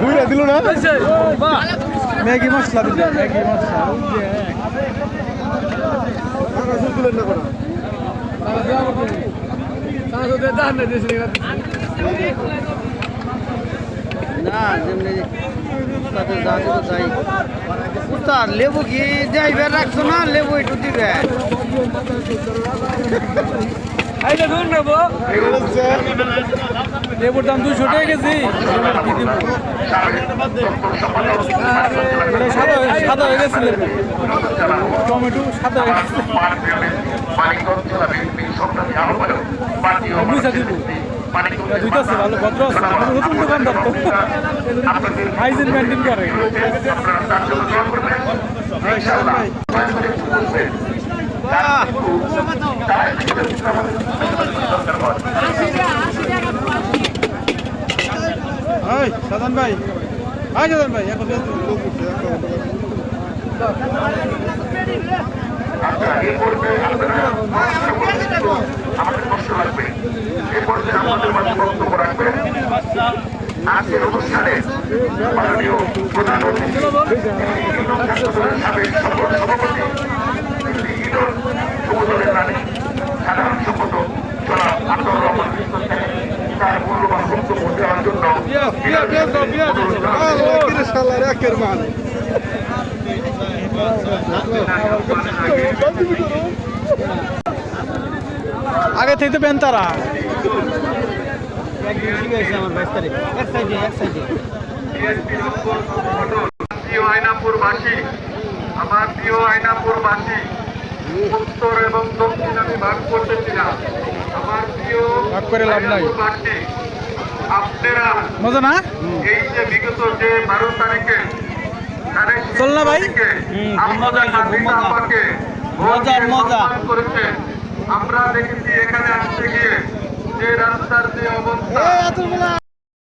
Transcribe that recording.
ঘুরে দিল না ম্যাগি মশলা দিল ম্যাগি মশলা না যেমনি তাদের যা দিল তাই উস্তাদ লেবু কি যাইবে রাখছো না লেবু একটু দিবে লেবুর দাম 200 টাকা কেজি সাদা হয়ে গেছে লেবু টমেটো সাদা হয়ে গেছে বুঝা দিব দুইটাছে ভালো ভদ্র আছে নতুন দোকানদার তো হাইজিন মেনটেন করে সাধান ভাই হাই সাধান ভাই এখন আজকের অনুষ্ঠানে মাননীয় প্রধান অতিথি সাবেক সভাপতি ইডন যুবদলের রানী সাধারণ সম্পাদক জনাব আব্দুর রহমান তার মূল্যবান বক্তব্য দেওয়ার জন্য আগে থেকে বেন তারা প্রিয় আয়নাপুরবাসী আমার প্রিয় আয়নাপুরবাসী উত্তর এবং দক্ষিণ আমি ভাগ করতেছি না আমার প্রিয় আয়নাপুরবাসী আপনারা মজা না এই যে বিগত যে 12 তারিখে চল না ভাই মজা করেছে আমরা দেখেছি এখানে আসতে গিয়ে যে রাস্তার যে অবস্থা